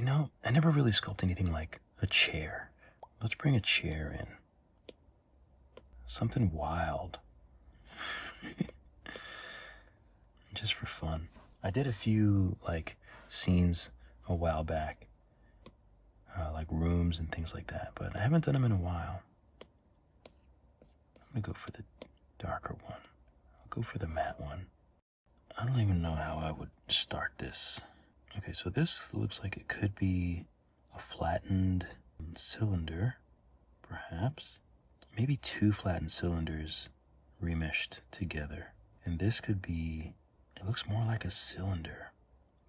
You know, I never really sculpted anything like a chair. Let's bring a chair in. Something wild. Just for fun. I did a few like scenes a while back, like rooms and things like that, but I haven't done them in a while. I'm gonna go for the darker one. I'll go for the matte one. I don't even know how I would start this. Okay, so this looks like it could be a flattened cylinder, perhaps. Maybe two flattened cylinders remeshed together. And this could be, it looks more like a cylinder.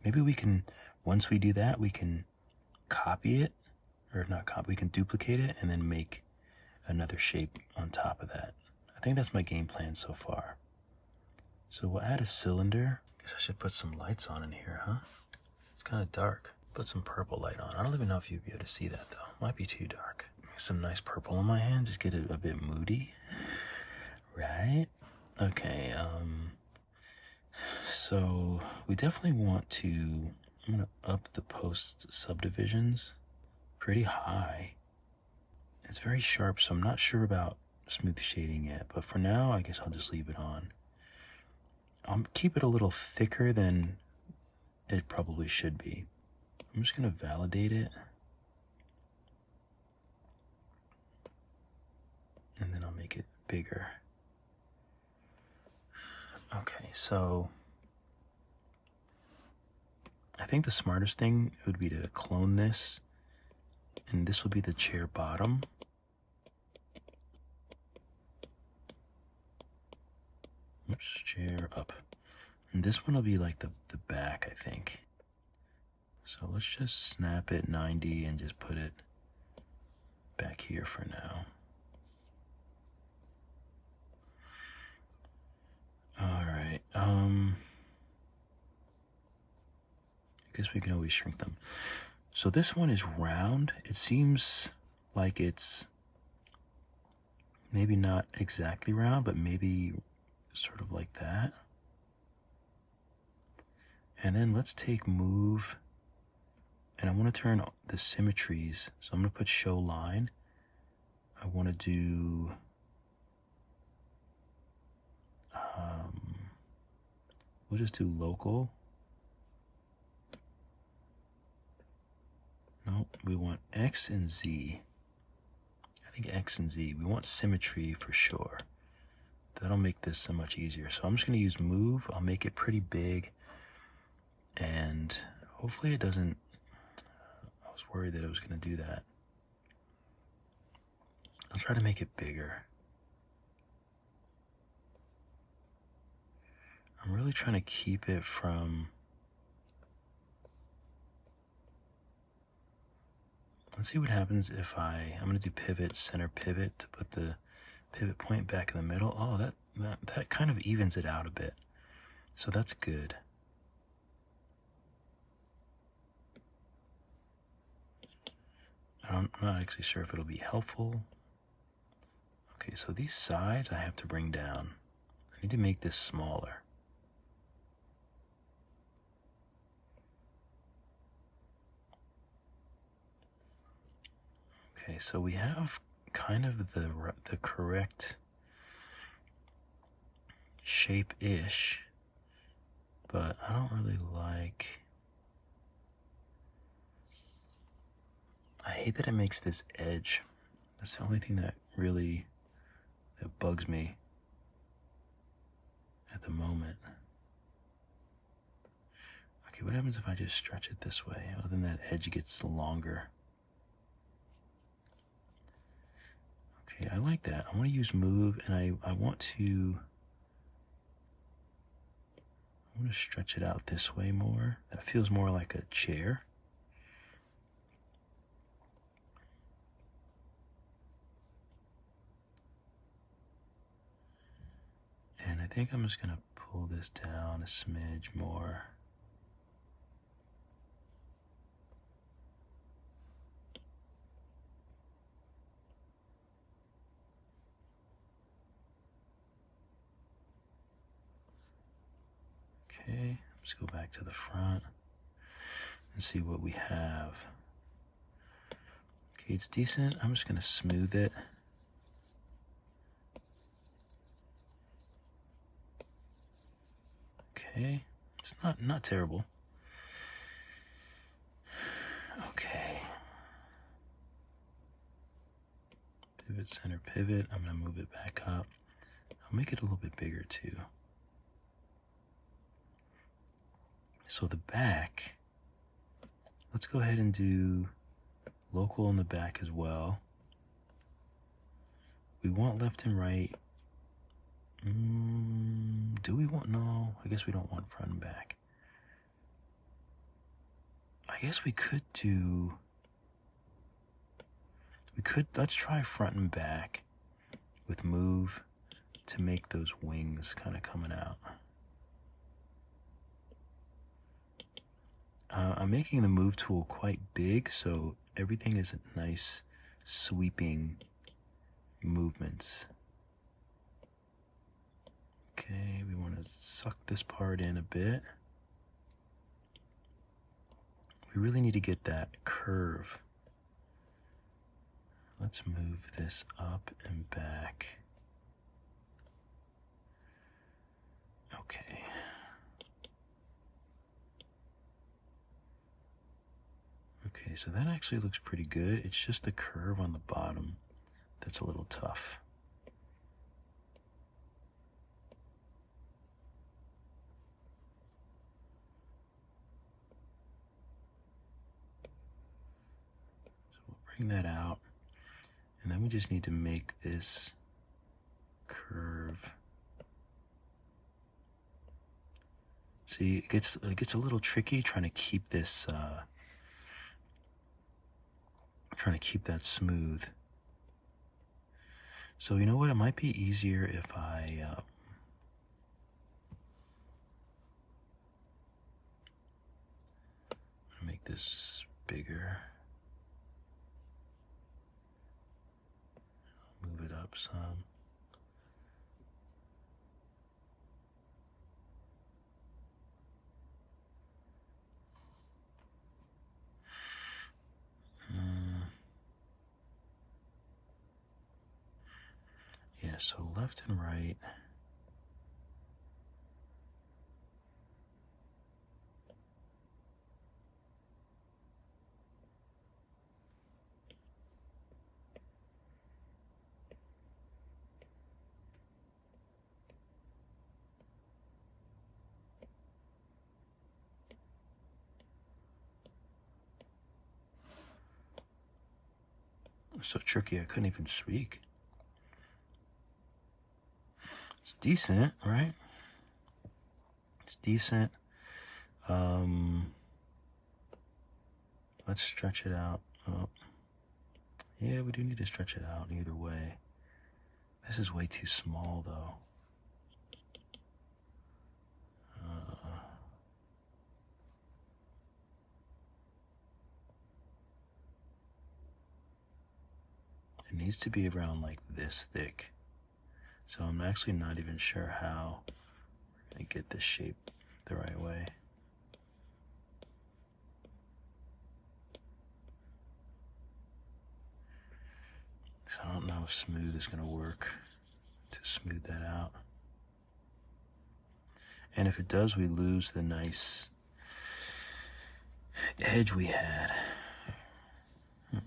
Maybe we can, once we do that, we can copy it, or not copy, we can duplicate it and then make another shape on top of that. I think that's my game plan so far. So we'll add a cylinder. Guess I should put some lights on in here, huh? It's kind of dark. Put some purple light on. I don't even know if you'd be able to see that though. Might be too dark. Some nice purple in my hand. Just get it a bit moody. Right? Okay, so we definitely want to, I'm gonna up the post subdivisions pretty high. It's very sharp, so I'm not sure about smooth shading yet, but for now, I guess I'll just leave it on. I'll keep it a little thicker than it probably should be. I'm just gonna validate it. And then I'll make it bigger. Okay, so I think the smartest thing would be to clone this, and this will be the chair bottom. Oops, chair up. And this one will be like the back, I think. So let's just snap it 90 and just put it back here for now. All right, I guess we can always shrink them. So this one is round. It seems like it's maybe not exactly round, but maybe sort of like that. And then let's take move, and I want to turn the symmetries. So I'm going to put show line. I want to do we'll just do local. Nope, we want X and Z. I think X and Z. We want symmetry for sure. That'll make this so much easier. So I'm just going to use move. I'll make it pretty big. And hopefully it doesn't, I was worried that it was going to do that. I'll try to make it bigger. I'm really trying to keep it from, let's see what happens if I'm going to do pivot, center pivot to put the pivot point back in the middle. Oh, that kind of evens it out a bit. So that's good. I'm not actually sure if it'll be helpful. Okay, so these sides I have to bring down. I need to make this smaller. Okay, so we have kind of the correct shape-ish, but I don't really like, I hate that it makes this edge. That's the only thing that really, that bugs me at the moment. Okay, what happens if I just stretch it this way? Oh, then that edge gets longer. Okay, I like that. I want to use move, and I want to stretch it out this way more. That feels more like a chair. And I think I'm just going to pull this down a smidge more. Okay, let's go back to the front. and see what we have. Okay, it's decent. I'm just gonna smooth it. Okay, it's not terrible. Okay. Pivot, center, pivot. I'm gonna move it back up. I'll make it a little bit bigger too. So the back, let's go ahead and do local in the back as well. We want left and right. Do we want, no, I guess we don't want front and back. I guess we could do, let's try front and back with move to make those wings kind of coming out. I'm making the move tool quite big, so everything is nice sweeping movements. Okay, we want to suck this part in a bit. We really need to get that curve. Let's move this up and back. Okay. Okay, so that actually looks pretty good. It's just the curve on the bottom that's a little tough. So we'll bring that out, and then we just need to make this curve. See, it gets a little tricky trying to keep this trying to keep that smooth. So you know what, it might be easier if I make this bigger. Move it up some. Yeah, so left and right. So tricky, I couldn't even speak. It's decent, right? It's decent. Let's stretch it out. Oh. Yeah, we do need to stretch it out either way. This is way too small though. It needs to be around like this thick. So I'm actually not even sure how we're gonna get this shape the right way. So I don't know if smooth is gonna work to smooth that out. And if it does, we lose the nice edge we had. Okay,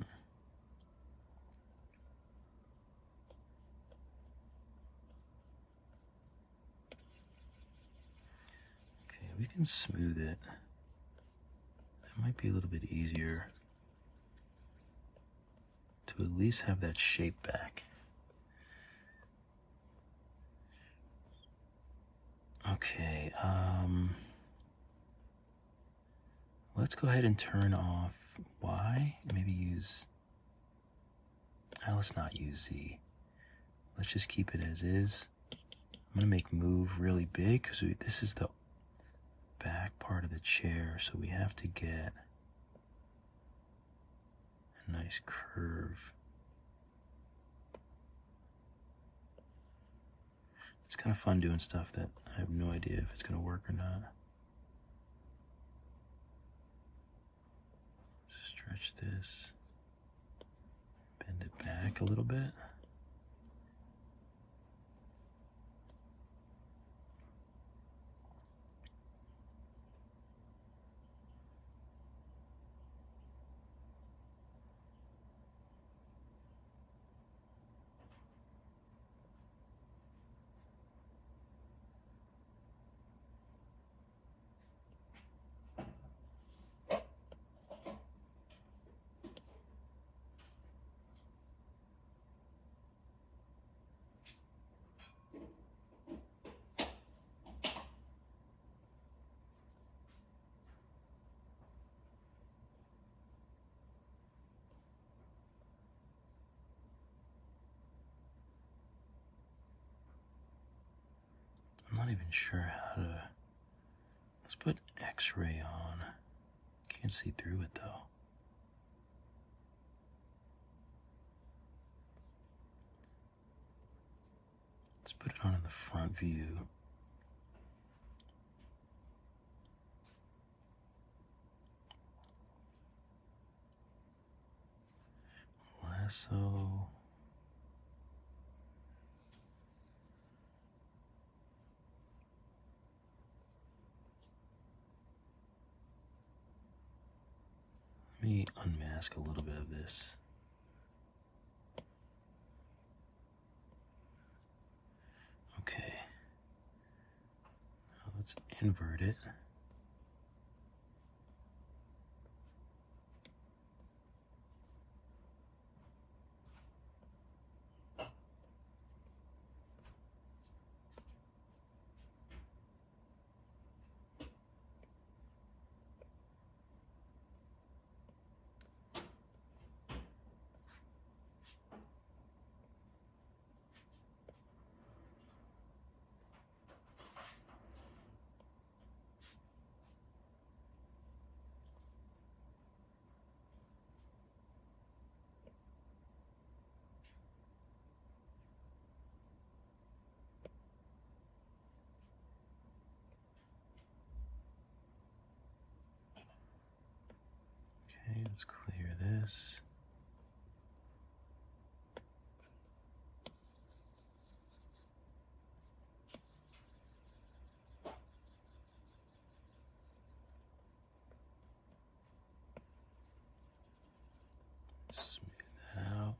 we can smooth it. That might be a little bit easier to at least have that shape back. Okay, let's go ahead and turn off Y. Maybe use, let's not use Z. Let's just keep it as is. I'm gonna make move really big because this is the back part of the chair, so we have to get a nice curve. It's kind of fun doing stuff that I have no idea if it's gonna work or not. back a little bit. I'm not even sure how to... Let's put X-ray on. Can't see through it though. Let's put it on in the front view. Lasso. Let me unmask a little bit of this. Okay. Now let's invert it. Okay, let's clear this. Smooth that out.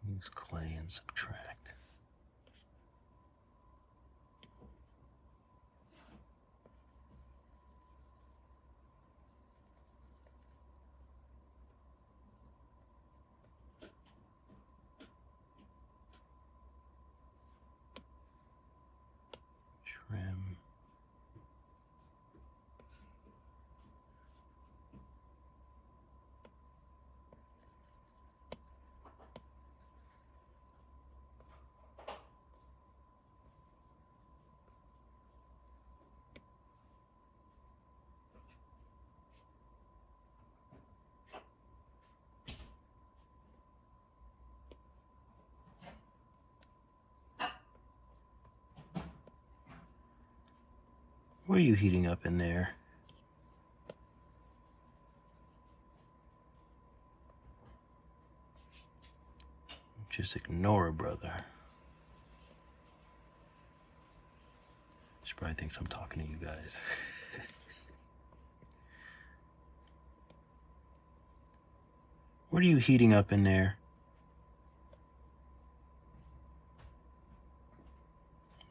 Use clay and subtract. Trim. What are you heating up in there? Just ignore it, brother. She probably thinks I'm talking to you guys. What are you heating up in there?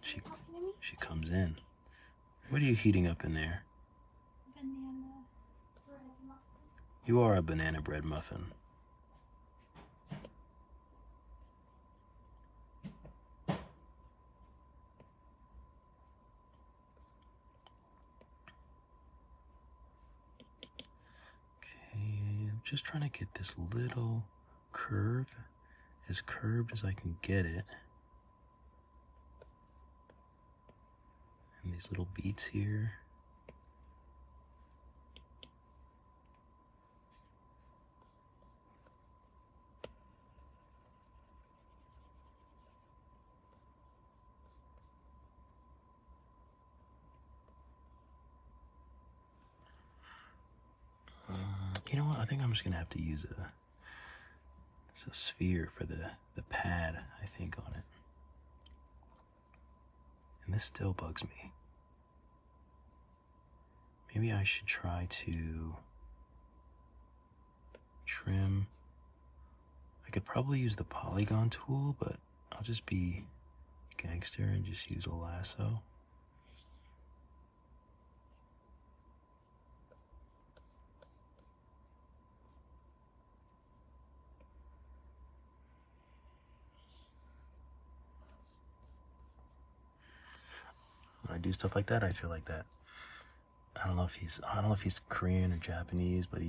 She comes in. What are you heating up in there? Banana bread muffin. You are a banana bread muffin. Okay, I'm just trying to get this little curve as curved as I can get it. And these little beats here. You know what? I think I'm just gonna have to use a sphere for the pad, I think, on it. And this still bugs me. Maybe I should try to trim. I could probably use the polygon tool, but I'll just be gangster and just use a lasso. When I do stuff like that, I feel like that. I don't know if he's Korean or Japanese, but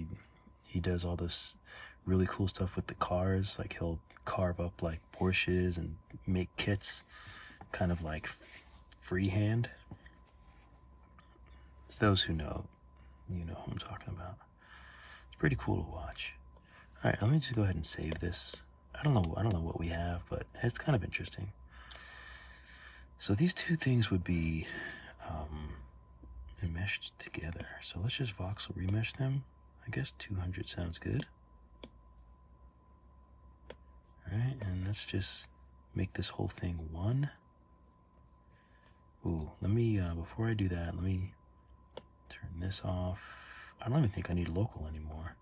he does all this really cool stuff with the cars. Like he'll carve up like Porsches and make kits, kind of like freehand. Those who know, you know who I'm talking about. It's pretty cool to watch. All right, let me just go ahead and save this. I don't know what we have, but it's kind of interesting. So these two things would be enmeshed together. So let's just voxel remesh them. I guess 200 sounds good. All right, and let's just make this whole thing one. Ooh, let me, before I do that, let me turn this off. I don't even think I need local anymore.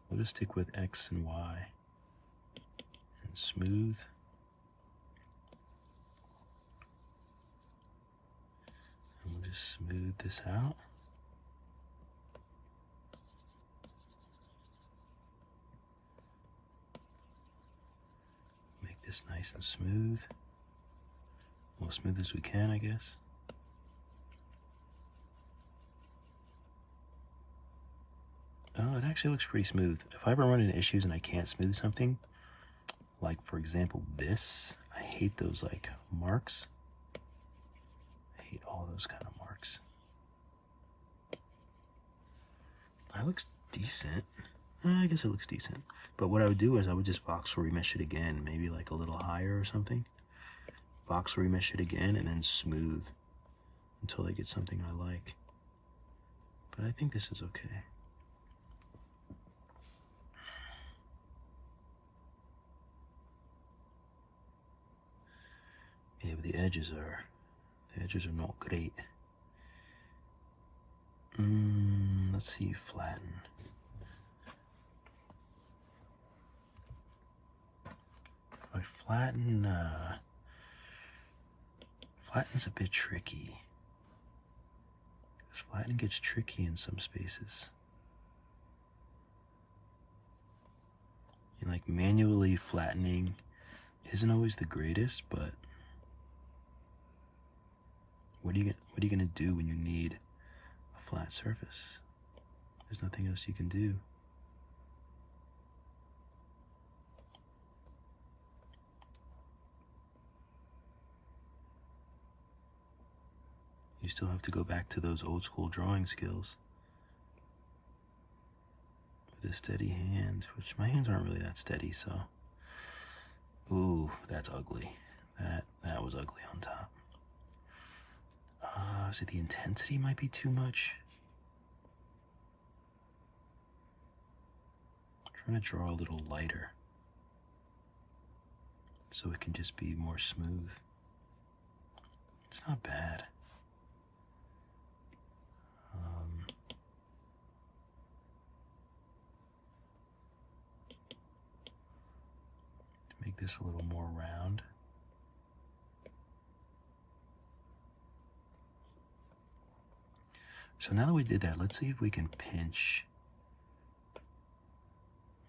We'll just stick with X and Y and smooth. And we'll just smooth this out. Make this nice and smooth. Well, smooth as we can, I guess. Oh, it actually looks pretty smooth. If I ever run into issues and I can't smooth something, like for example this, I hate those like marks. I hate all those kind of marks. That looks decent. I guess it looks decent. But what I would do is I would just voxel remesh it again, maybe like a little higher or something. Voxel remesh it again and then smooth until I get something I like. But I think this is okay. Yeah, but the edges are not great. Let's see, flatten. If I flatten's a bit tricky. Because flatten gets tricky in some spaces. And like manually flattening isn't always the greatest, but what are you gonna do when you need a flat surface? There's nothing else you can do. You still have to go back to those old school drawing skills with a steady hand, which my hands aren't really that steady, so. Ooh, that's ugly. That was ugly on top. So the intensity might be too much. I'm trying to draw a little lighter so it can just be more smooth. It's not bad. Make this a little more round. So now that we did that, let's see if we can pinch.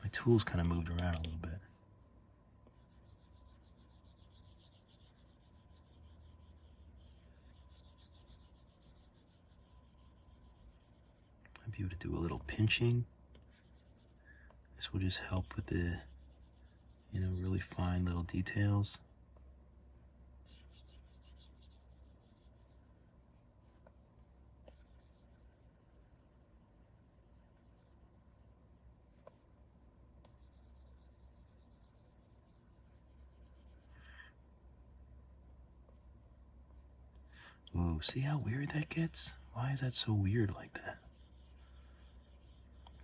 My tools kind of moved around a little bit. Might be able to do a little pinching. This will just help with the, really fine little details. Ooh, see how weird that gets? Why is that so weird like that?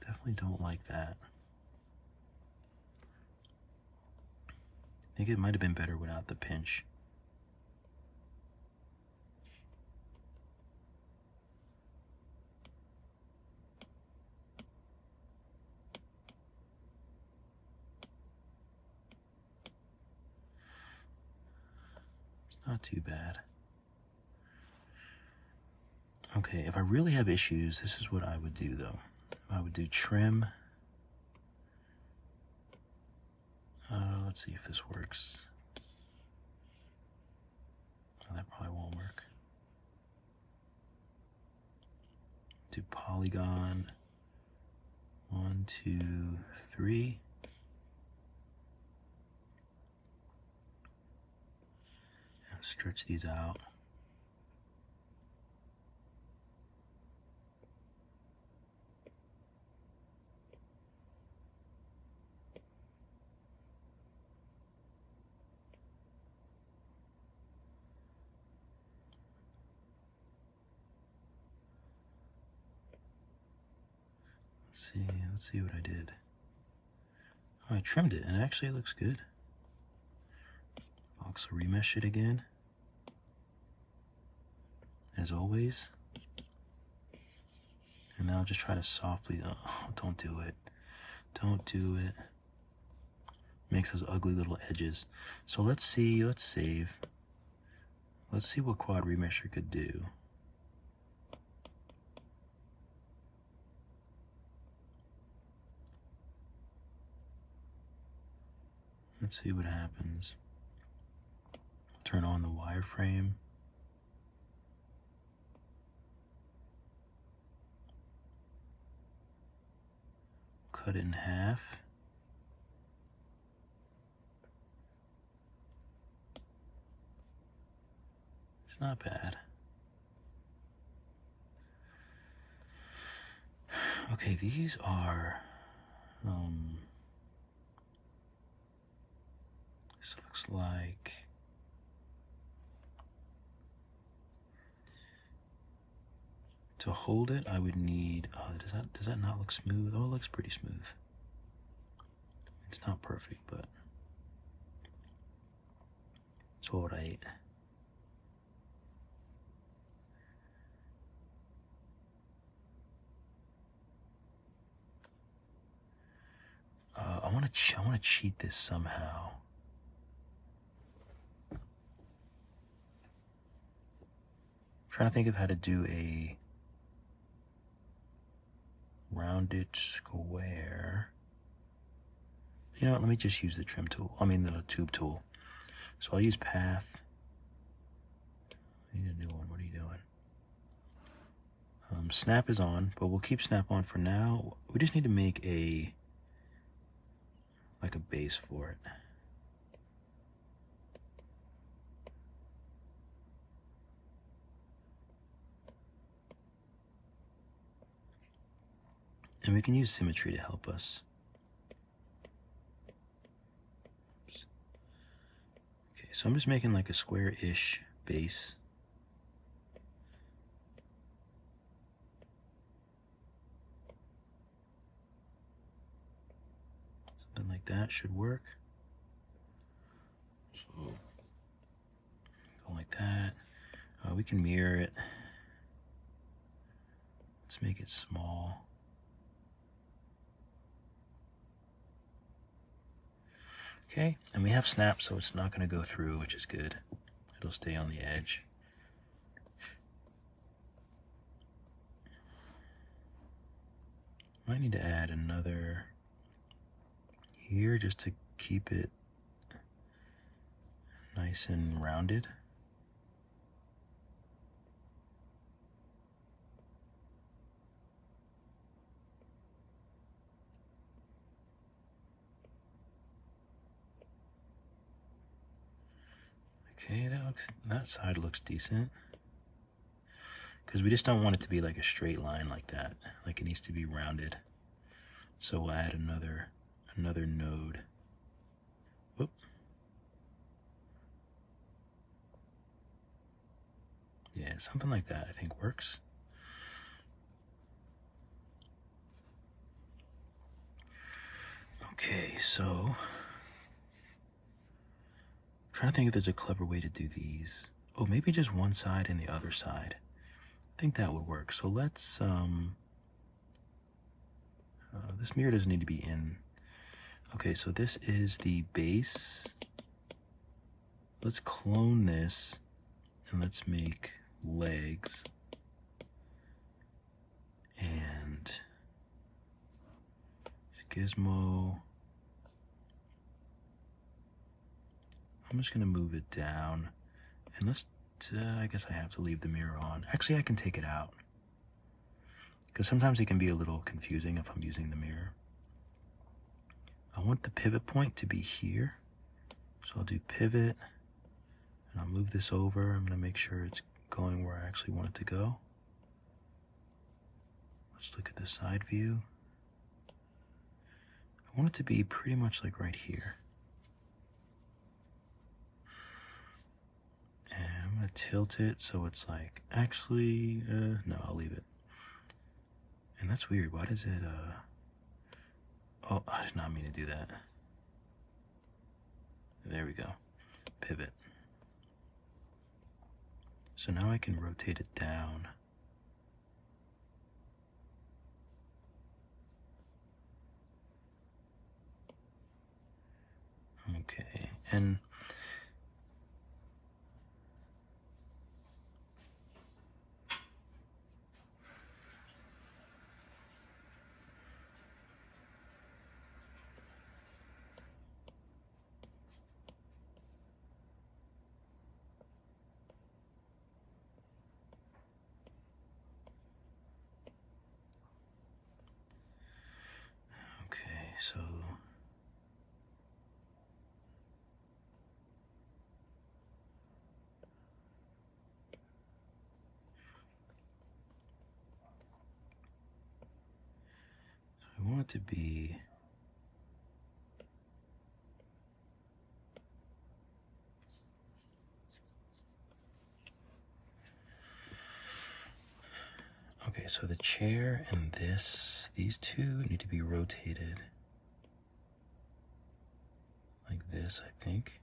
Definitely don't like that. I think it might have been better without the pinch. It's not too bad. Okay, if I really have issues, this is what I would do though. I would do trim. Let's see if this works. Oh, that probably won't work. Do polygon. 1, 2, 3. And stretch these out. Let's see what I did. Oh, I trimmed it and actually it looks good. I'll also remesh it again. As always. And then I'll just try to softly, oh, don't do it. Don't do it. Makes those ugly little edges. So let's see, let's save. Let's see what quad remesher could do. Let's see what happens. Turn on the wireframe. Cut it in half. It's not bad. Okay, these are, this looks like, to hold it, I would need, oh, does that not look smooth? Oh, it looks pretty smooth. It's not perfect, but it's all right. I want to cheat this somehow. I'm trying to think of how to do a rounded square. You know what, let me just use the trim tool. I mean the tube tool. So I'll use path. I need a new one. What are you doing? Snap is on, but we'll keep snap on for now. We just need to make a base for it. And we can use symmetry to help us. Oops. Okay, so I'm just making like a square-ish base. Something like that should work. So, go like that. We can mirror it. Let's make it small. Okay, and we have snap, so it's not going to go through, which is good. It'll stay on the edge. Might need to add another here just to keep it nice and rounded. Okay, that side looks decent. Because we just don't want it to be like a straight line like that. Like it needs to be rounded. So we'll add another node. Whoop. Yeah, something like that I think works. Okay, so I'm trying to think if there's a clever way to do these. Oh, maybe just one side and the other side. I think that would work. So let's, this mirror doesn't need to be in. Okay, so this is the base. Let's clone this and let's make legs. And gizmo. I'm just gonna move it down. And let's, I guess I have to leave the mirror on. Actually, I can take it out, because sometimes it can be a little confusing if I'm using the mirror. I want the pivot point to be here. So I'll do pivot, and I'll move this over. I'm gonna make sure it's going where I actually want it to go. Let's look at the side view. I want it to be pretty much like right here. And I'm gonna tilt it so it's like, actually, no, I'll leave it. And that's weird, why does it, oh, I did not mean to do that. There we go, pivot. So now I can rotate it down. Okay, and okay, so I want it to be okay, so the chair and these two need to be rotated like this, I think.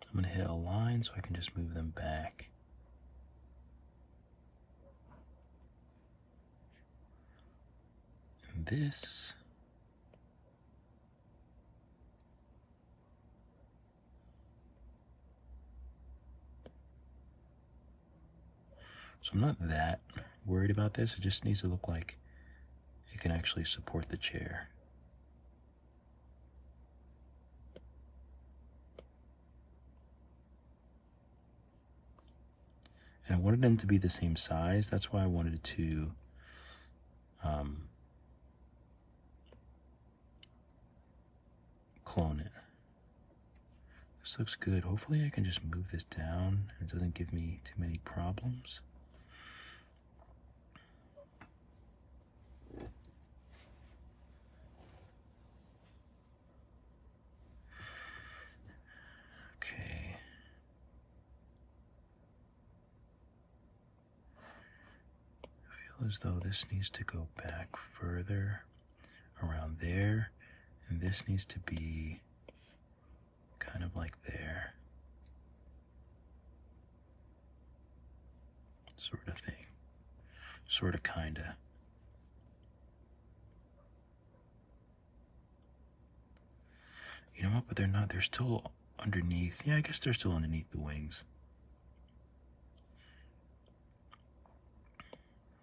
I'm gonna hit a line so I can just move them back. And this, so I'm not that worried about this. It just needs to look like it can actually support the chair. And I wanted them to be the same size. That's why I wanted to clone it. This looks good. Hopefully I can just move this down and it doesn't give me too many problems. Okay. I feel as though this needs to go back further around there, and this needs to be kind of like there. Sort of thing. Sort of, kinda. You know what, but they're not, they're still underneath. Yeah, I guess they're still underneath the wings.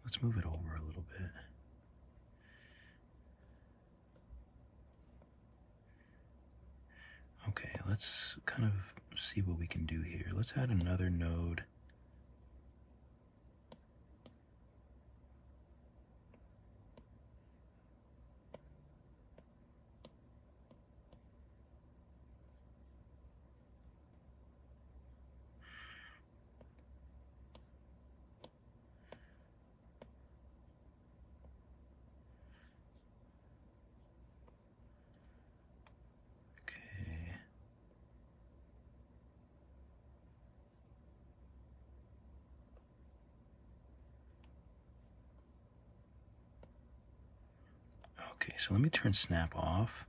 Let's move it over a little bit. Okay, let's kind of see what we can do here. Let's add another node. Okay. Okay, so let me turn snap off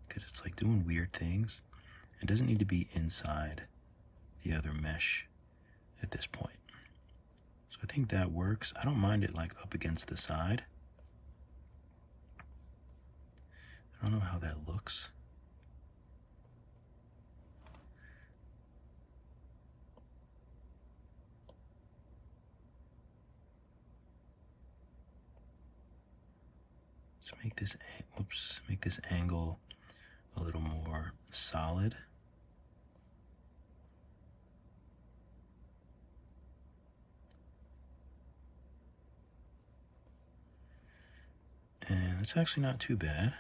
because it's like doing weird things. It doesn't need to be inside the other mesh at this point. So I think that works. I don't mind it like up against the side. I don't know how that looks. Let's make this angle a little more solid. And it's actually not too bad.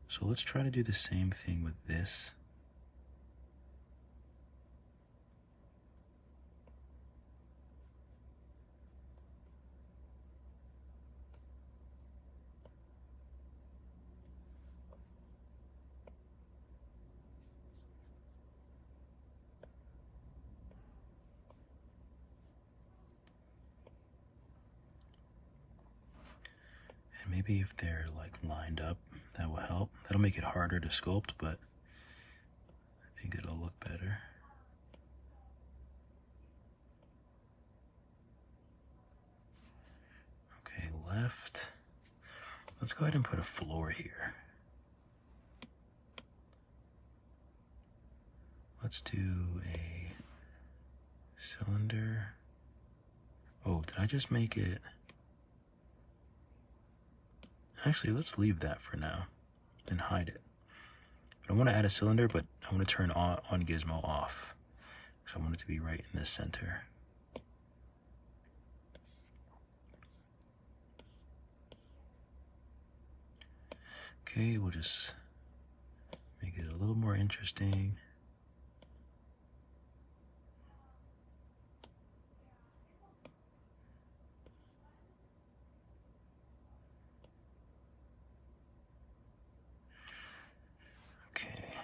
So let's try to do the same thing with this. And maybe if they're like lined up, that will help. That'll make it harder to sculpt, but I think it'll look better. Okay, left. Let's go ahead and put a floor here. Let's do a cylinder. Oh, did I just make it? Actually, let's leave that for now and hide it. But I want to add a cylinder, but I want to turn on gizmo off. So I want it to be right in the center. Okay, we'll just make it a little more interesting. Okay.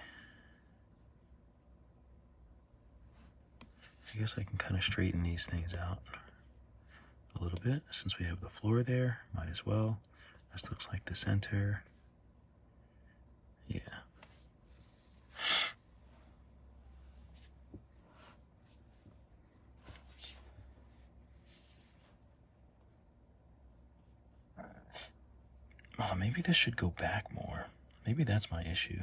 I guess I can kind of straighten these things out a little bit since we have the floor there. Might as well. This looks like the center. Yeah. Oh, maybe this should go back more. Maybe that's my issue.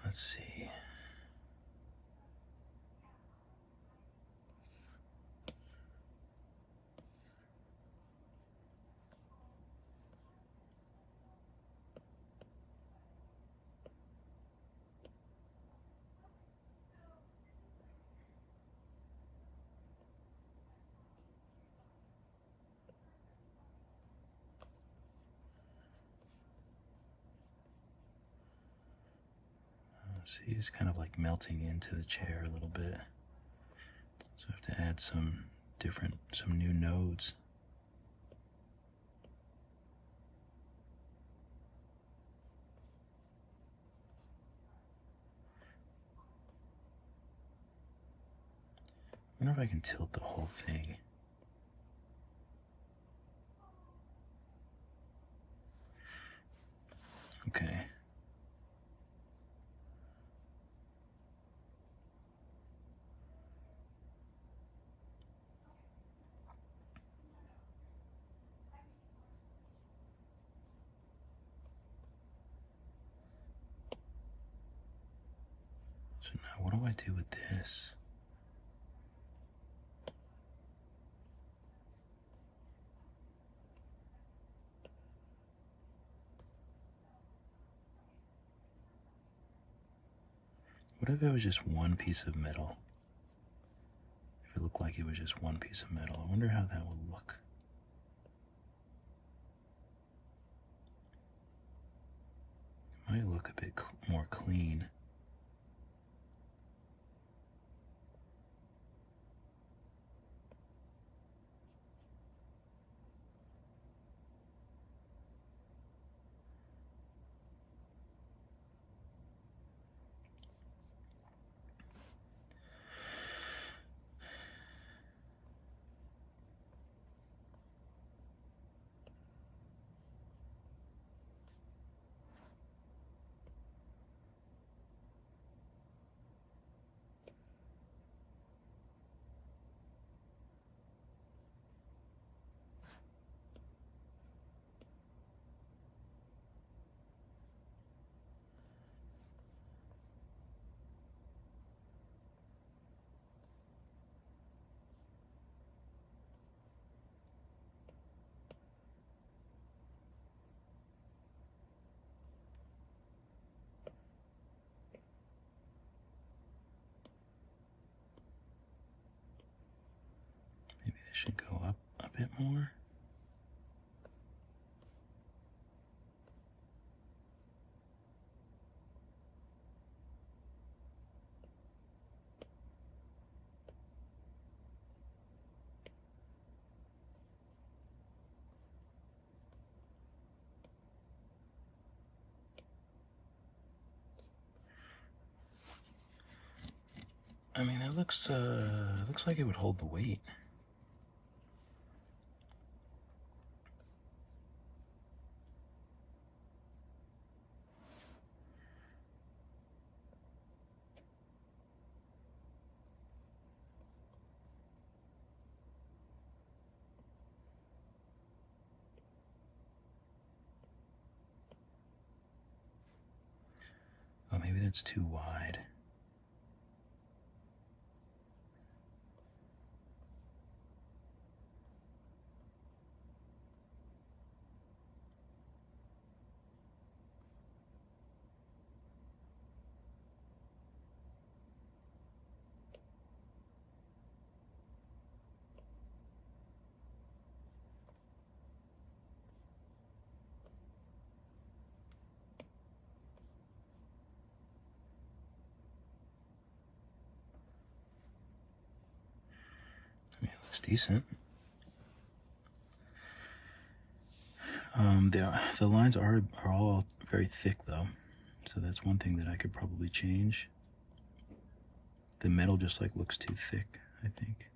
Let's see. See, it's kind of like melting into the chair a little bit. So I have to add some new nodes. I wonder if I can tilt the whole thing. Okay. So now what do I do with this? What if it was just one piece of metal? If it looked like it was just one piece of metal, I wonder how that would look. It might look a bit more clean. should go up a bit more. I mean, that looks like it would hold the weight. Oh, maybe that's too wide. I mean, it looks decent. The lines are all very thick though, so that's one thing that I could probably change. The metal just like looks too thick, I think.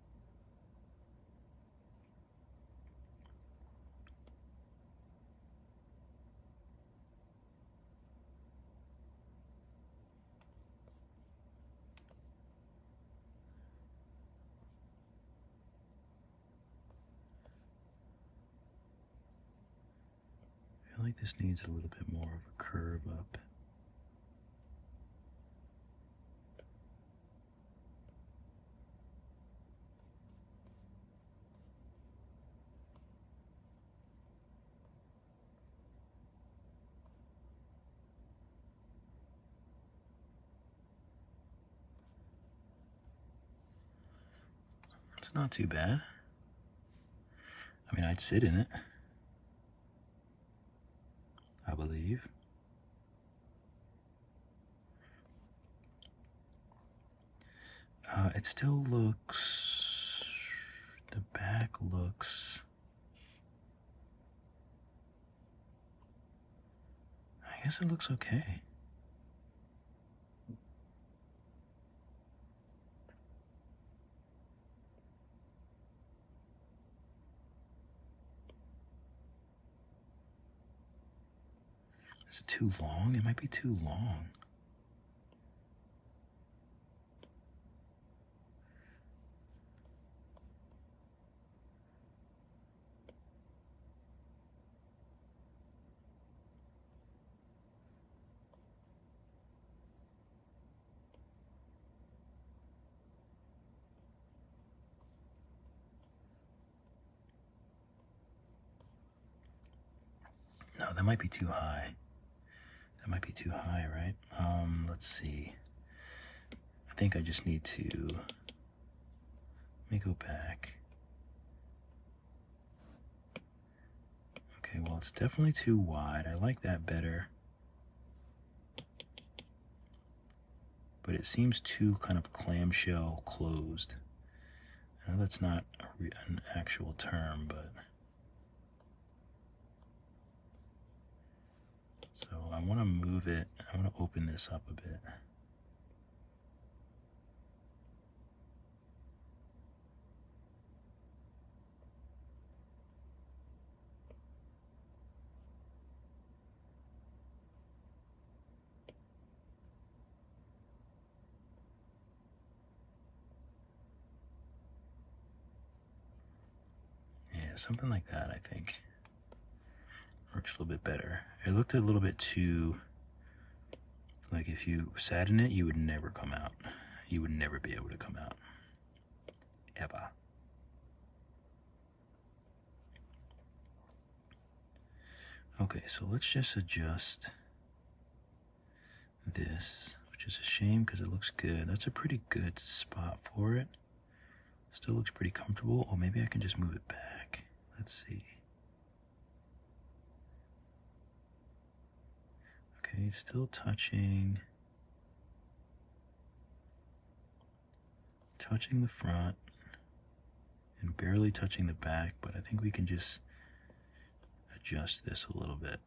I feel like this needs a little bit more of a curve up. It's not too bad. I mean, I'd sit in it, I believe. It still looks, the back looks, I guess it looks okay. Is it too long? It might be too long. No, that might be too high. That might be too high, right? Let's see. I think I just need to, let me go back. Okay, well, it's definitely too wide. I like that better. But it seems too kind of clamshell closed. I know that's not an actual term, but. So I want to move it, I want to open this up a bit. Yeah, something like that, I think. Works a little bit better. It looked a little bit too, like if you sat in it, you would never come out. You would never be able to come out. Ever. Okay, so let's just adjust this, which is a shame because it looks good. That's a pretty good spot for it. Still looks pretty comfortable. Or maybe I can just move it back. Let's see. Okay, it's still touching the front and barely touching the back, but I think we can just adjust this a little bit.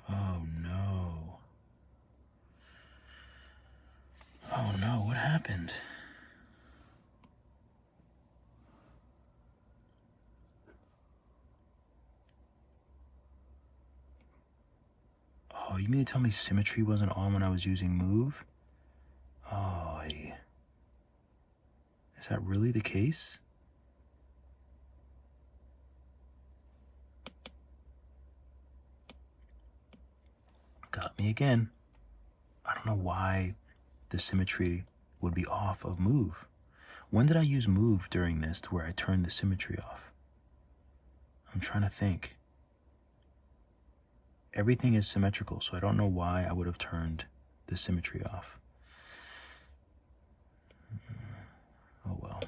Oh no. Oh no, what happened? Oh, you mean to tell me symmetry wasn't on when I was using Move? Oh, is that really the case? Got me again. I don't know why the symmetry would be off of Move. When did I use Move during this to where I turned the symmetry off? I'm trying to think. Everything is symmetrical, so I don't know why I would have turned the symmetry off. Oh well.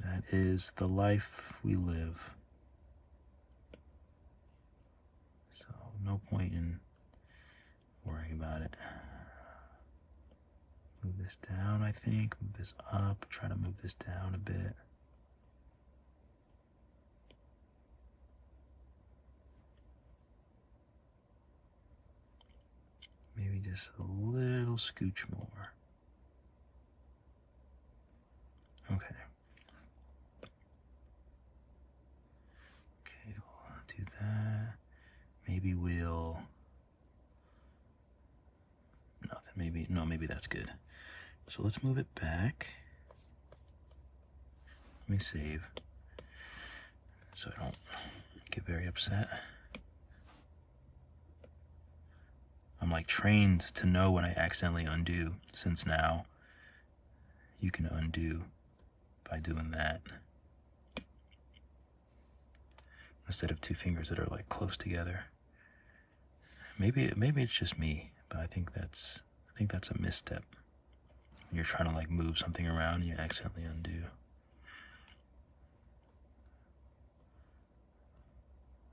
That is the life we live. So no point in worrying about it. Move this down, I think. Move this up. Try to move this down a bit. Maybe just a little scooch more. Okay. Okay, we'll do that. Maybe we'll... Nothing, maybe that's good. So let's move it back. Let me save so I don't get very upset. I'm like trained to know when I accidentally undo, since now you can undo by doing that instead of two fingers that are like close together. Maybe it's just me, but I think that's a misstep. When you're trying to like move something around and you accidentally undo.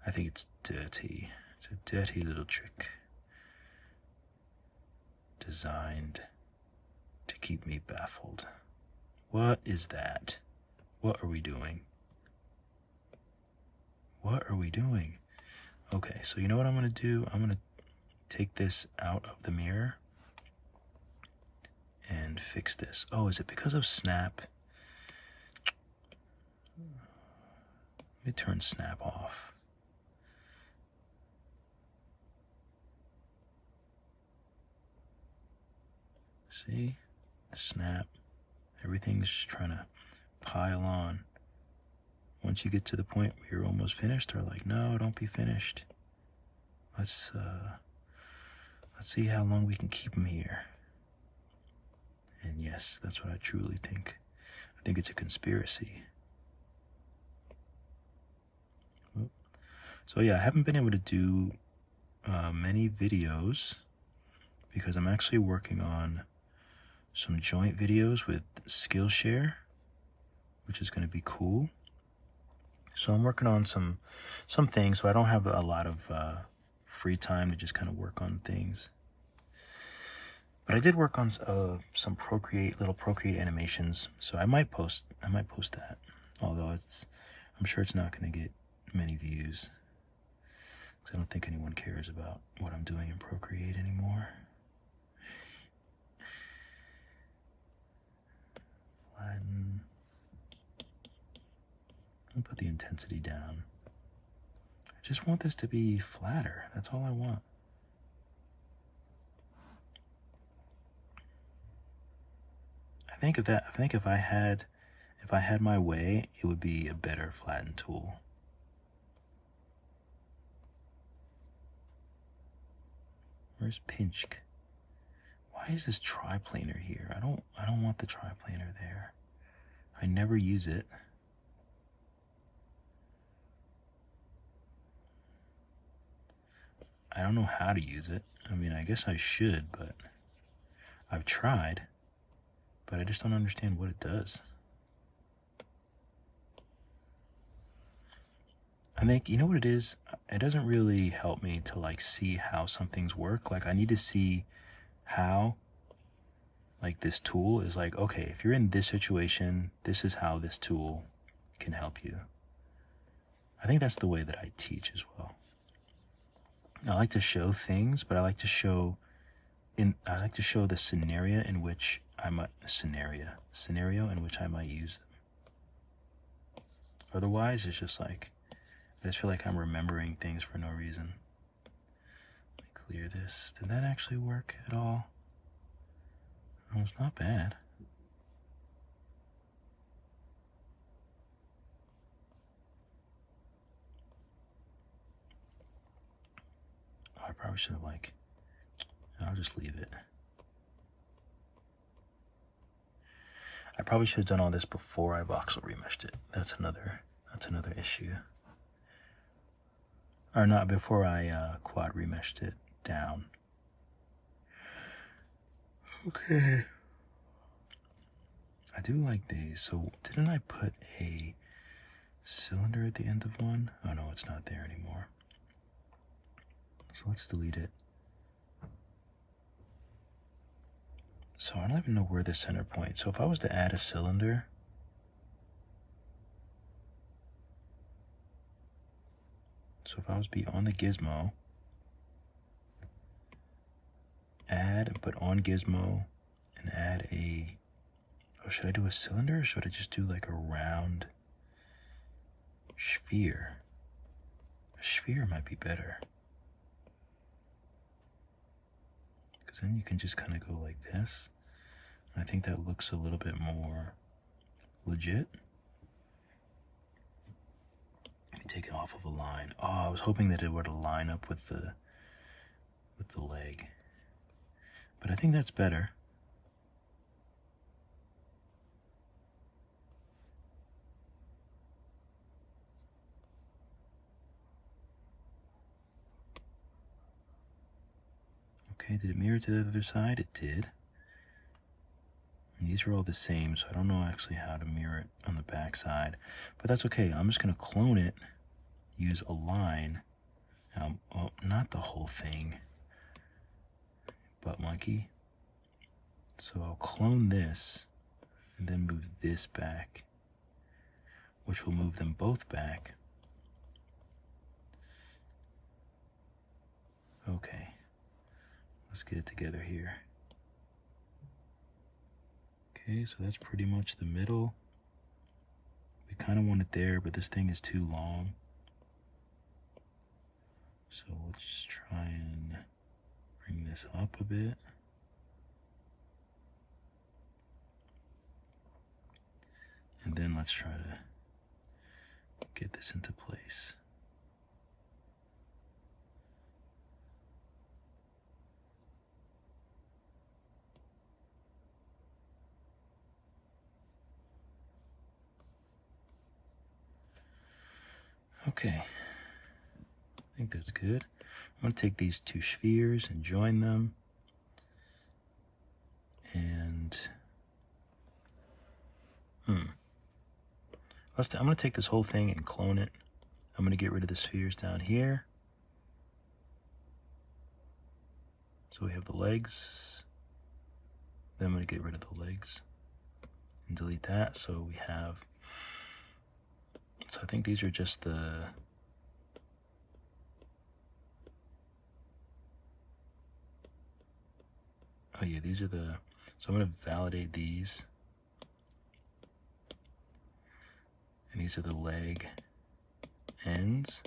I think it's dirty. It's a dirty little trick designed to keep me baffled. What is that? What are we doing? What are we doing? Okay, so you know what I'm gonna do? I'm gonna take this out of the mirror and fix this. Oh, is it because of snap? Let me turn snap off. See? Snap. Everything's just trying to pile on. Once you get to the point where you're almost finished, they're like, no, don't be finished. Let's see how long we can keep them here. And yes, that's what I truly think. I think it's a conspiracy. So yeah, I haven't been able to do many videos because I'm actually working on some joint videos with Skillshare, which is going to be cool. So I'm working on some things, so I don't have a lot of free time to just kind of work on things. But I did work on some little Procreate animations, so I might post that. Although I'm sure it's not going to get many views, because I don't think anyone cares about what I'm doing in Procreate anymore. Flatten. I'll put the intensity down. I just want this to be flatter. That's all I want. I think if I had my way, it would be a better flatten tool. Where's Pinch? Why is this triplanar here? I don't want the triplanar there. I never use it. I don't know how to use it. I mean, I guess I should, but I've tried, but I just don't understand what it does. I think, you know what it is? It doesn't really help me to like see how some things work. Like I need to see how like this tool is like, okay, if you're in this situation, this is how this tool can help you. I think that's the way that I teach as well. I like to show things, but I like to show the scenario in which I might use them. Otherwise, it's just like I just feel like I'm remembering things for no reason. Let me clear this. Did that actually work at all? Oh, it's not bad. Oh, I probably should have I'll just leave it. I probably should have done all this before I voxel remeshed it. That's another issue. Or not, before I quad remeshed it down. Okay. I do like these. So didn't I put a cylinder at the end of one? Oh no, it's not there anymore. So let's delete it. So I don't even know where the center point. So if I was to add a cylinder, so if I was to be on the gizmo, add and put on gizmo and add a, oh, should I do a cylinder or should I just do like a round sphere? A sphere might be better. Because then you can just kind of go like this. I think that looks a little bit more legit. Let me take it off of a line. Oh, I was hoping that it would line up with the leg. But I think that's better. Okay, did it mirror to the other side? It did. And these are all the same, so I don't know actually how to mirror it on the back side. But that's okay. I'm just going to clone it, use a line. Oh, not the whole thing. Butt monkey. So I'll clone this and then move this back, which will move them both back. Okay, let's get it together here. Okay, so that's pretty much the middle. We kind of want it there, but this thing is too long. So let's just try and bring this up a bit. And then let's try to get this into place. Okay, I think that's good. I'm going to take these two spheres and join them. And I'm going to take this whole thing and clone it. I'm going to get rid of the spheres down here. So we have the legs. Then I'm going to get rid of the legs and delete that. So we have, so I think these are just the, oh yeah, these are the, so I'm going to validate these. And these are the leg ends.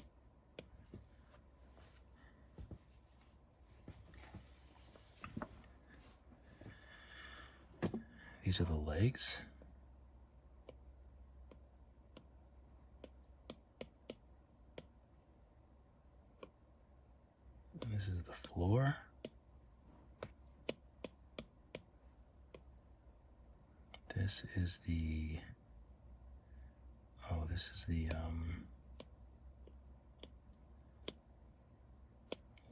These are the legs. And this is the floor. This is the, oh, this is the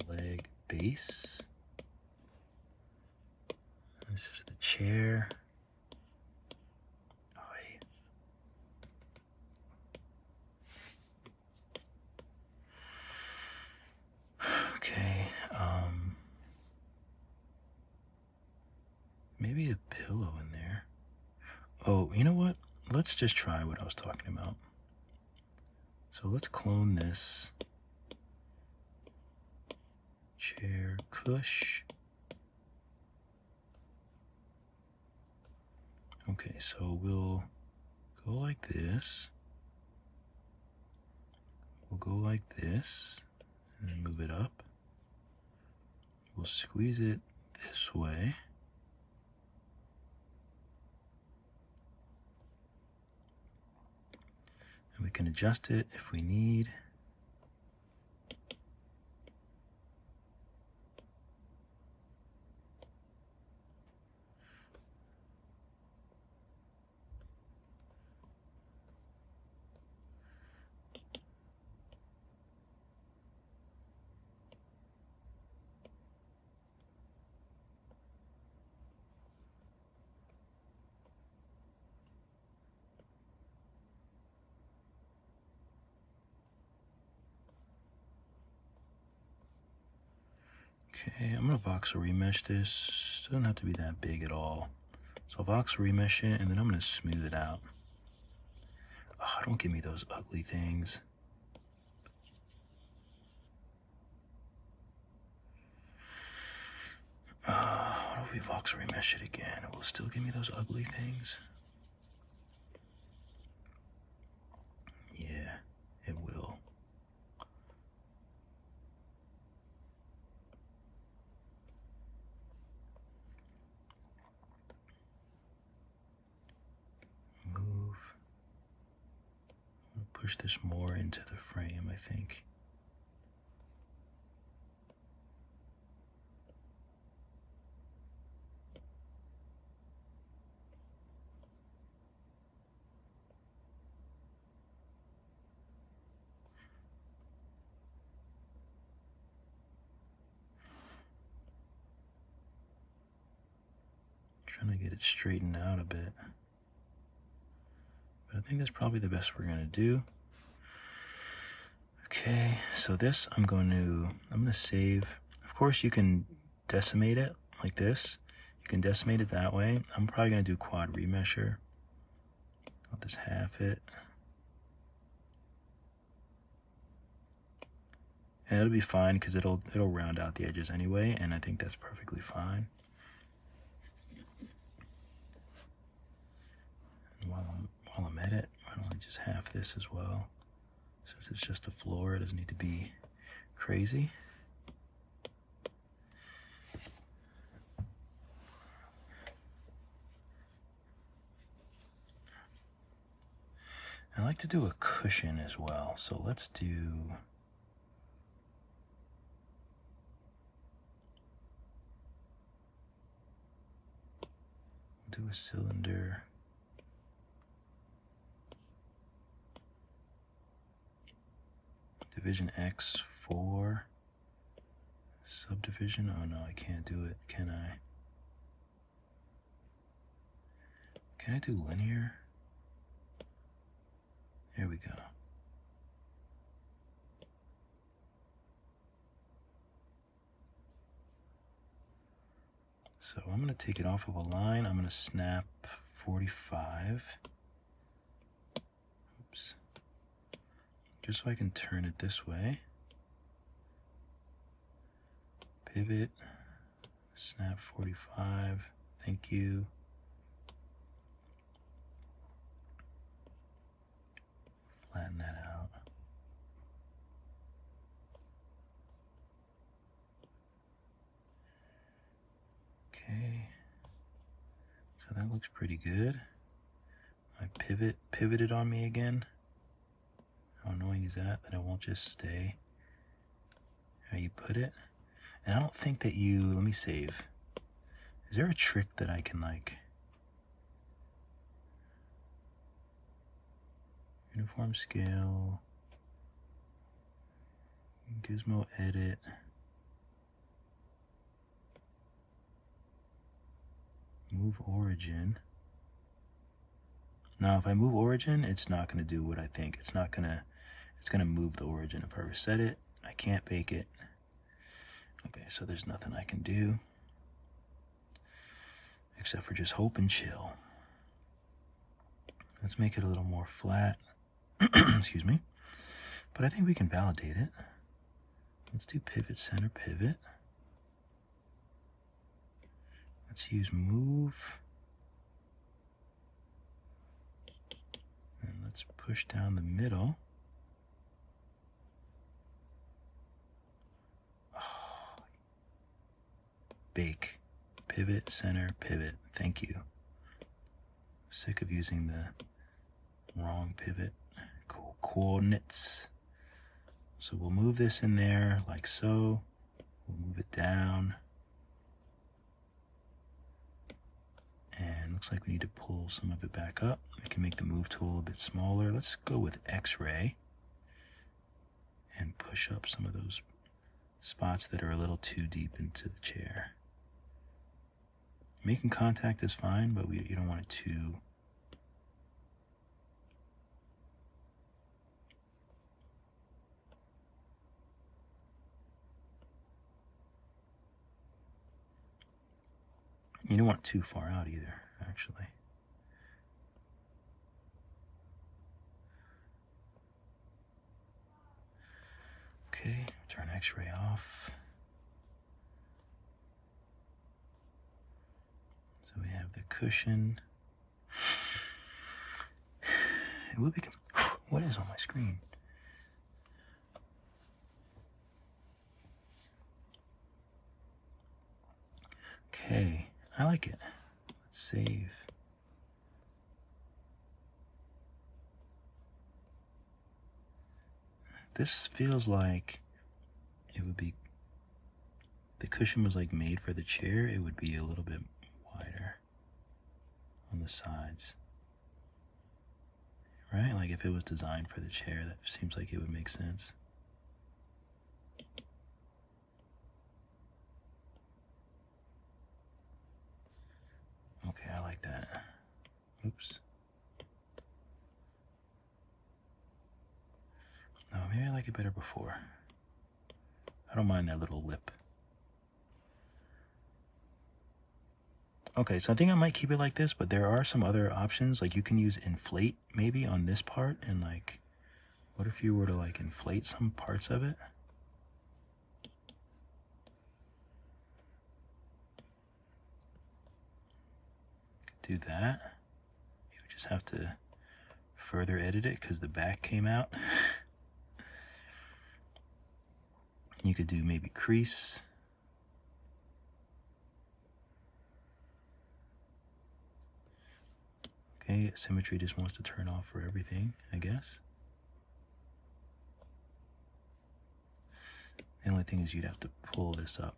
leg base. This is the chair. Okay, maybe a pillow in there. Oh, you know what? Let's just try what I was talking about. So let's clone this. Chair, cush. Okay, so we'll go like this. We'll go like this and move it up. We'll squeeze it this way. And we can adjust it if we need. Okay, I'm gonna voxel remesh this. Doesn't have to be that big at all. So I'll voxel remesh it, and then I'm gonna smooth it out. Oh, don't give me those ugly things. What if we voxel remesh it again? It will still give me those ugly things. Yeah, it will. Move. I'll push this more into the frame, I think. Trying to get it straightened out a bit. But I think that's probably the best we're gonna do. Okay, so this I'm gonna save. Of course you can decimate it like this. You can decimate it that way. I'm probably gonna do quad remesher. I'll just half it. And it'll be fine because it'll round out the edges anyway, and I think that's perfectly fine. And while I'm at it, why don't I just half this as well? Since it's just the floor, it doesn't need to be crazy. I like to do a cushion as well, so let's do a cylinder. Division X4. Subdivision. Oh no, I can't do it. Can I? Can I do linear? There we go. So I'm going to take it off of a line. I'm going to snap 45. Oops. Just so I can turn it this way. Pivot. Snap 45. Thank you. Flatten that out. Okay, so that looks pretty good. My pivot pivoted on me again. How annoying is that it won't just stay how you put it? And I don't think that let me save. Is there a trick that I can uniform scale, gizmo edit? Move origin. Now, if I move origin, it's not going to do what I think. It's going to move the origin. If I reset it, I can't bake it. Okay, so there's nothing I can do except for just hope and chill. Let's make it a little more flat. Excuse me. But I think we can validate it. Let's do pivot, center, pivot. Let's use move. And let's push down the middle. Oh. Bake. Pivot, center, pivot. Thank you. Sick of using the wrong pivot coordinates. So we'll move this in there like so. We'll move it down. And looks like we need to pull some of it back up. We can make the move tool a bit smaller. Let's go with X-ray and push up some of those spots that are a little too deep into the chair. Making contact is fine, but you don't want it too. You don't want it too far out either, actually. Okay, turn X-ray off. So we have the cushion. It will become. What is on my screen? Okay, I like it. Let's save. This feels like it would be, the cushion was like made for the chair, it would be a little bit wider on the sides. Right? Like if it was designed for the chair, that seems like it would make sense. Okay, I like that. Oops. No, maybe I like it better before. I don't mind that little lip. Okay, so I think I might keep it like this, but there are some other options. Like you can use inflate maybe on this part, and like, what if you were to like inflate some parts of it? Could do that. You would just have to further edit it because the back came out. You could do maybe crease. Okay, symmetry just wants to turn off for everything, I guess. The only thing is you'd have to pull this up.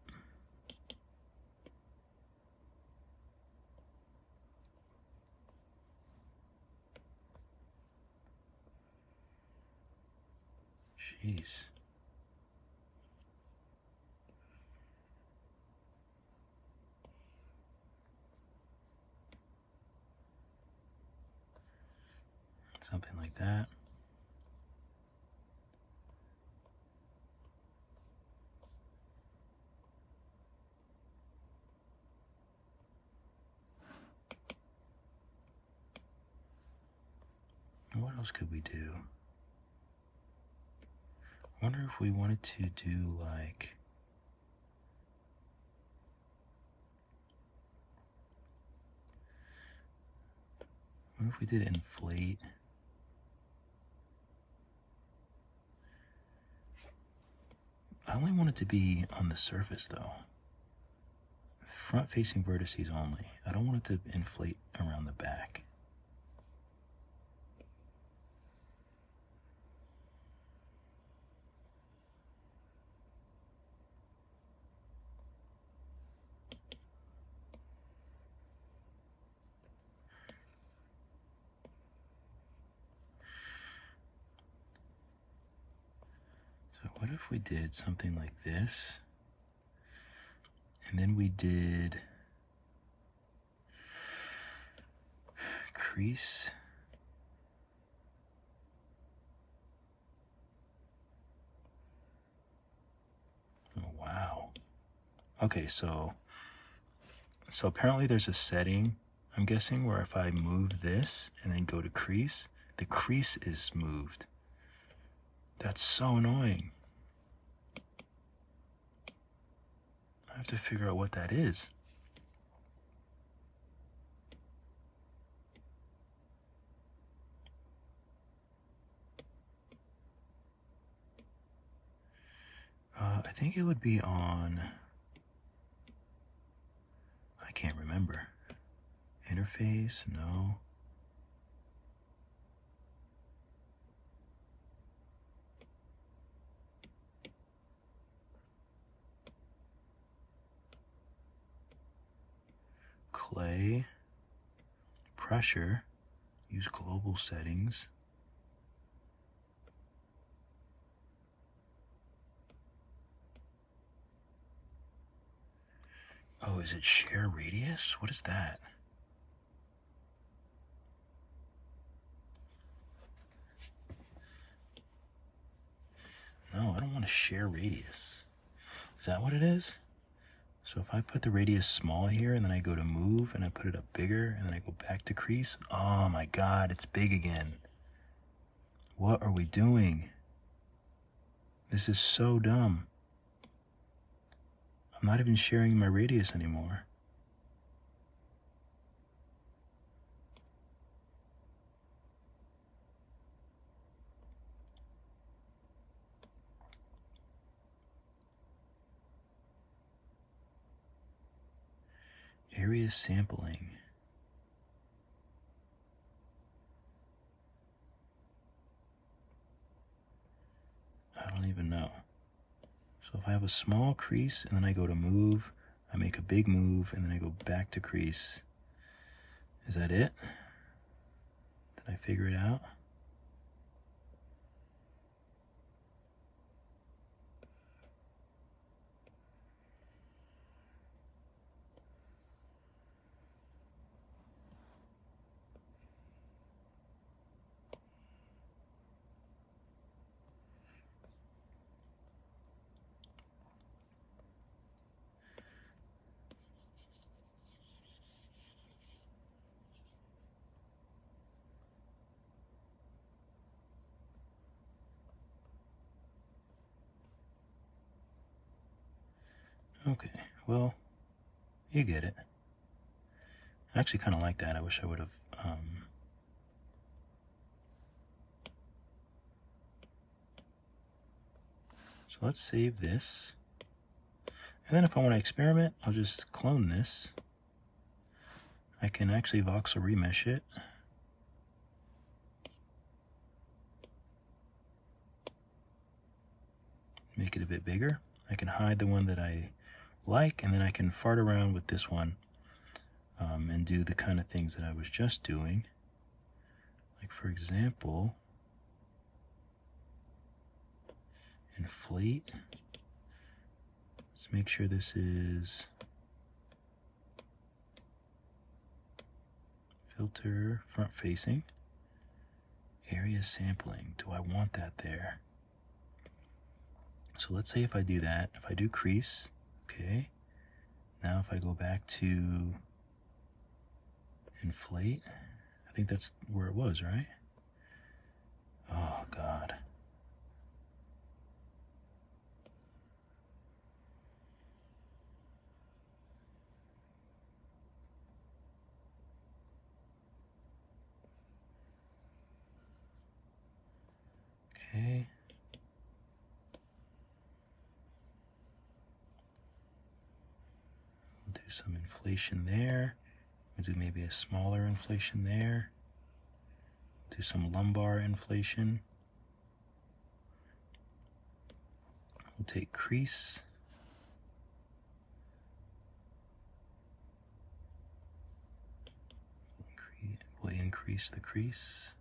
Jeez. Something like that. What else could we do? I wonder if we wanted to do like, what if we did inflate? I only want it to be on the surface though. Front facing vertices only. I don't want it to inflate around the back. What if we did something like this, and then we did, crease. Oh, wow. Okay, so apparently there's a setting, I'm guessing, where if I move this and then go to crease, the crease is moved. That's so annoying. I have to figure out what that is. I think it would be on, I can't remember. Interface, no. Clay, pressure, use global settings. Oh, is it share radius? What is that? No, I don't want to share radius. Is that what it is? So if I put the radius small here and then I go to move and I put it up bigger and then I go back to crease, oh my God, it's big again. What are we doing? This is so dumb. I'm not even sharing my radius anymore. Area sampling. I don't even know. So if I have a small crease and then I go to move, I make a big move and then I go back to crease. Is that it? Did I figure it out? Okay, well, you get it. I actually kind of like that. I wish I would have, so let's save this. And then if I want to experiment, I'll just clone this. I can actually voxel remesh it. Make it a bit bigger. I can hide the one that I like, and then I can fart around with this one and do the kind of things that I was just doing. Like, for example, inflate. Let's make sure this is filter front facing. Area sampling. Do I want that there? So let's say if I do that, if I do crease, okay. Now if I go back to inflate, I think that's where it was, right? Oh God. Okay. We'll do some inflation there. We'll do maybe a smaller inflation there. Do some lumbar inflation. We'll take crease. We'll increase the crease.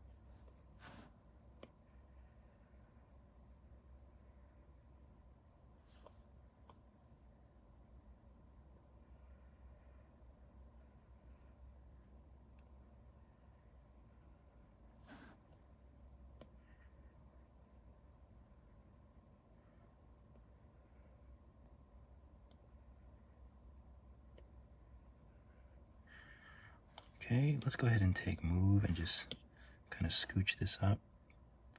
Okay, let's go ahead and take move and just kind of scooch this up.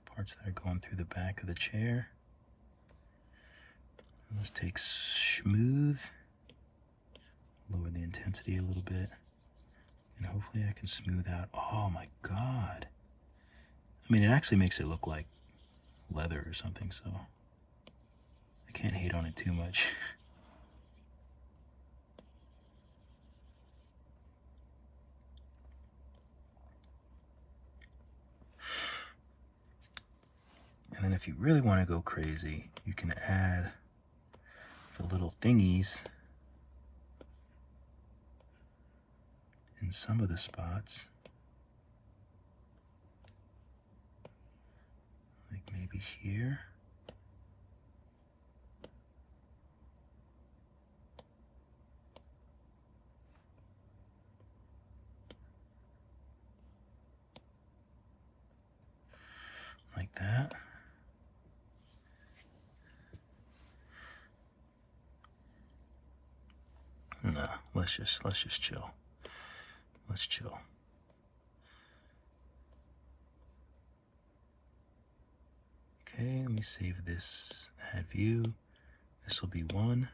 Parts that are going through the back of the chair. Let's take smooth, lower the intensity a little bit, and hopefully I can smooth out. Oh my God. I mean, it actually makes it look like leather or something, so I can't hate on it too much. And then if you really want to go crazy, you can add the little thingies in some of the spots. Like maybe here. Like that. No, let's just chill. Let's chill. Okay, let me save this, add view. This will be 1.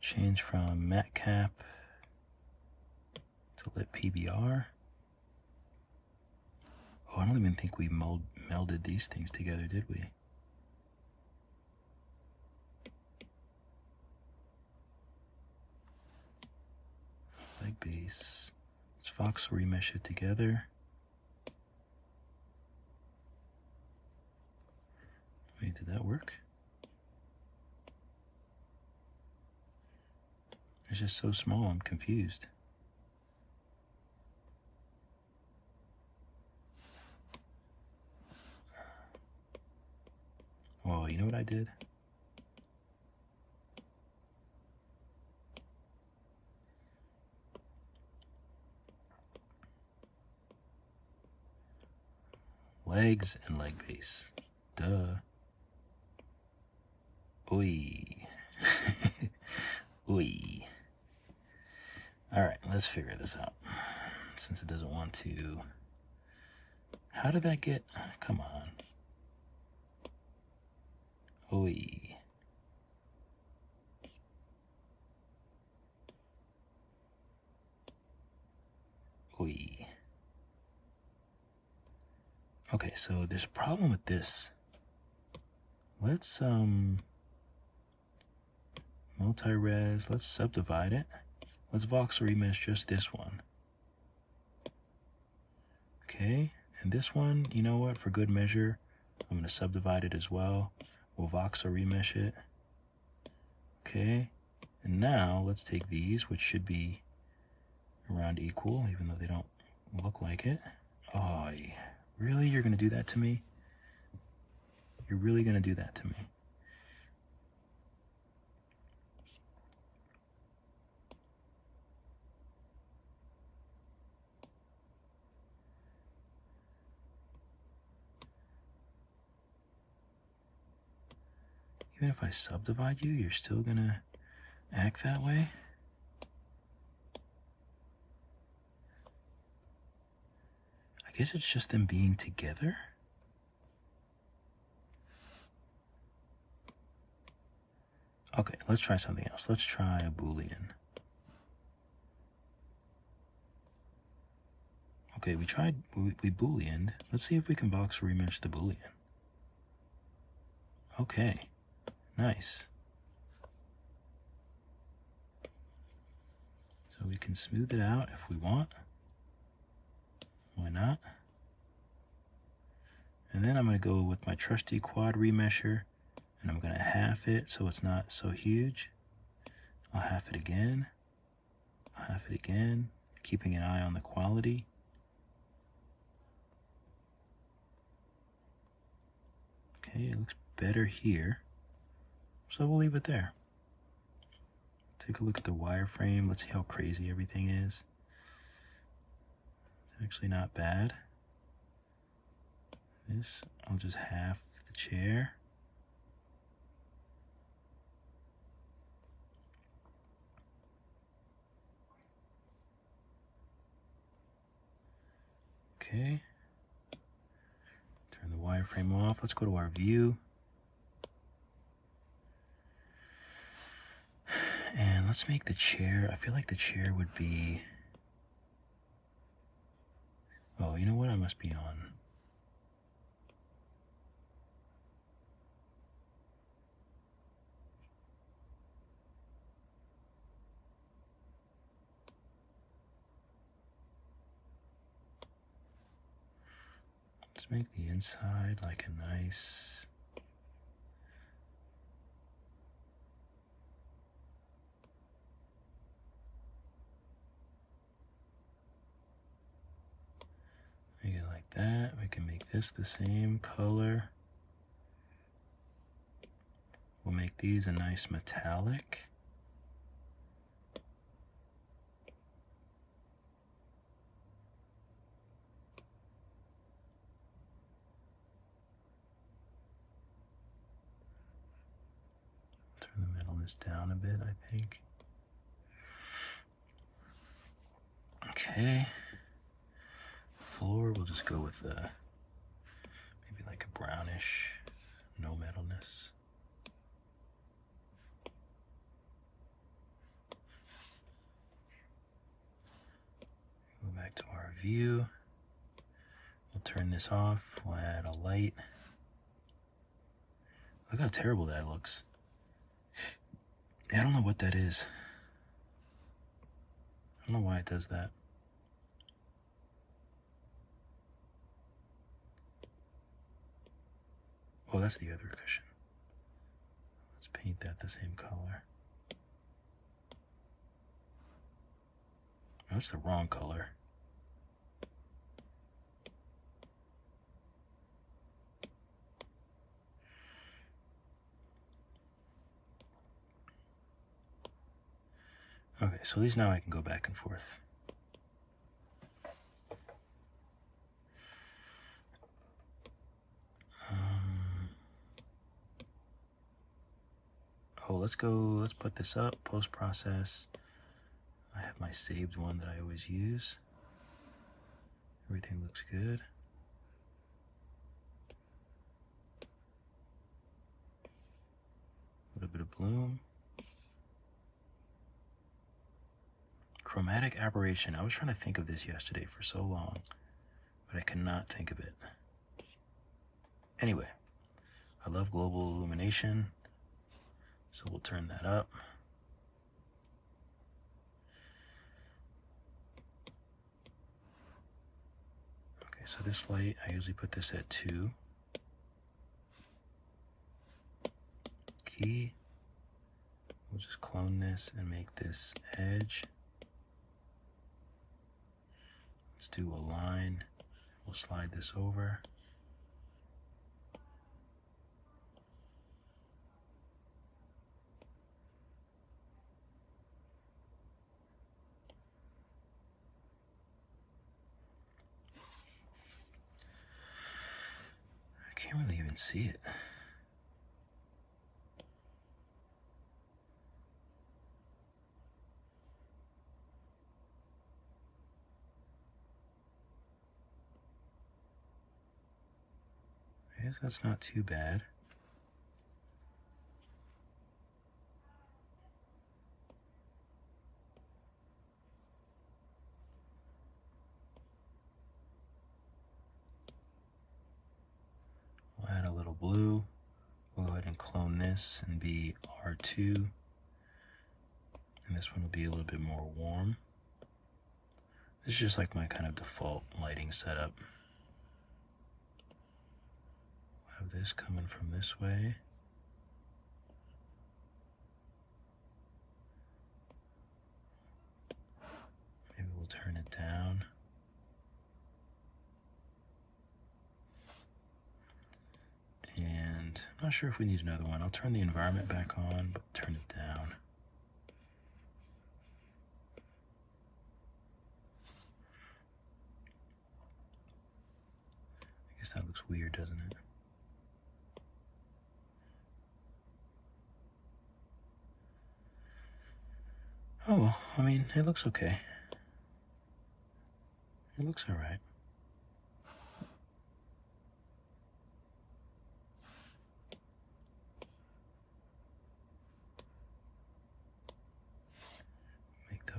Change from matte cap to lit PBR. Oh, I don't even think we melded these things together, did we? Like base. Let's Fox remesh it together. Wait, did that work? It's just so small, I'm confused. Oh, you know what I did? Legs and leg base. Duh. Oi. Oi. Alright, let's figure this out. Since it doesn't want to... How did that get... Come on. Oi. Oi. Okay, so there's a problem with this. Let's, multi-res, let's subdivide it. Let's Vox remesh just this one. Okay, and this one, you know what, for good measure, I'm gonna subdivide it as well. We'll Vox remesh it. Okay, and now let's take these, which should be around equal, even though they don't look like it. Oh, really? You're gonna do that to me? You're really gonna do that to me? Even if I subdivide you, you're still gonna act that way? I guess it's just them being together? Okay, let's try something else. Let's try a Boolean. Okay, we Booleaned. Let's see if we can Vox remesh the Boolean. Okay, nice. So we can smooth it out if we want. Why not? And then I'm going to go with my trusty quad remesher, and I'm going to half it so it's not so huge. I'll half it again. I'll half it again, keeping an eye on the quality. Okay, it looks better here. So we'll leave it there. Take a look at the wireframe. Let's see how crazy everything is. It's actually not bad. This, I'll just half the chair. Okay. Turn the wireframe off. Let's go to our view. And let's make the chair. I feel like the chair would be... Oh, you know what? I must be on. Let's make the inside like a nice... Make it like that. We can make this the same color. We'll make these a nice metallic. Turn the middleness down a bit, I think. Okay. Floor, we'll just go with maybe like a brownish, no metalness. Go back to our view. We'll turn this off. We'll add a light. Look how terrible that looks. I don't know what that is. I don't know why it does that. Oh, that's the other cushion. Let's paint that the same color. That's the wrong color. Okay, so at least now I can go back and forth. Let's put this up, post-process. I have my saved one that I always use. Everything looks good. A little bit of bloom. Chromatic aberration. I was trying to think of this yesterday for so long, but I cannot think of it. Anyway, I love global illumination, so we'll turn that up. Okay, so this light, I usually put this at 2. Key. We'll just clone this and make this edge. Let's do a line. We'll slide this over. I can't really even see it. I guess that's not too bad. We'll add a little blue. We'll go ahead and clone this and be R2. And this one will be a little bit more warm. This is just like my kind of default lighting setup. Have this coming from this way. Maybe we'll turn it down. And I'm not sure if we need another one. I'll turn the environment back on, but turn it down. I guess that looks weird, doesn't it? Oh, well, I mean, it looks okay. It looks all right.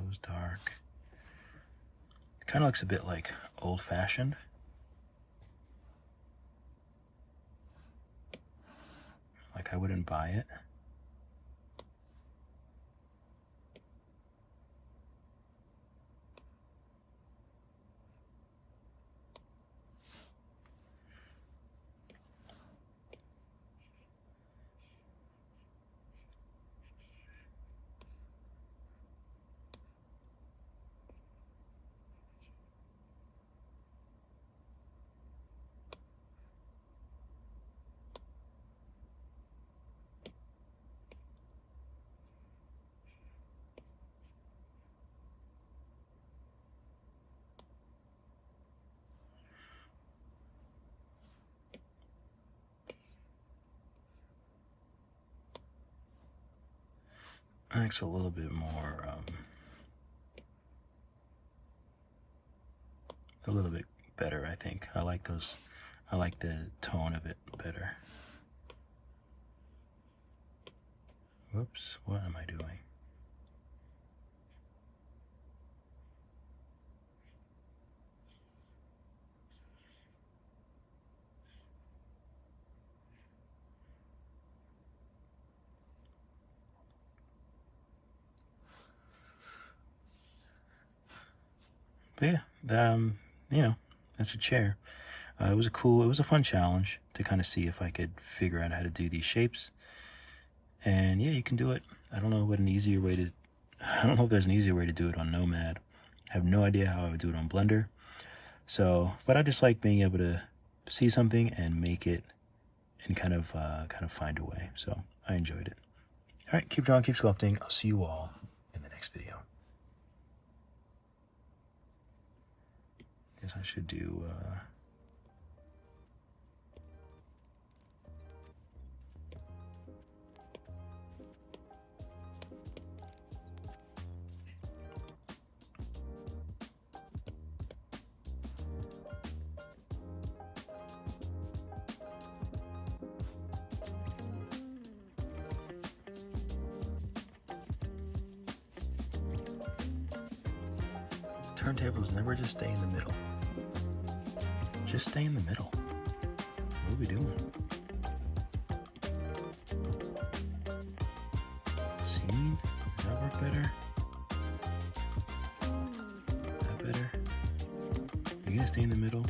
goes dark. Kind of looks a bit like old-fashioned. Like I wouldn't buy it. Looks a little bit more, a little bit better, I think. I like those, I like the tone of it better. Whoops, what am I doing? But yeah, you know, that's a chair. It was a fun challenge to kind of see if I could figure out how to do these shapes. And yeah, you can do it. I don't know what an easier way to, I don't know if there's an easier way to do it on Nomad. I have no idea how I would do it on Blender. So, but I just like being able to see something and make it and kind of find a way. So I enjoyed it. All right, keep drawing, keep sculpting. I'll see you all in the next video. Guess I should do, turntables never just stay in the middle. Just stay in the middle. What are we doing? Scene? Does that work better? That better? Are you gonna stay in the middle?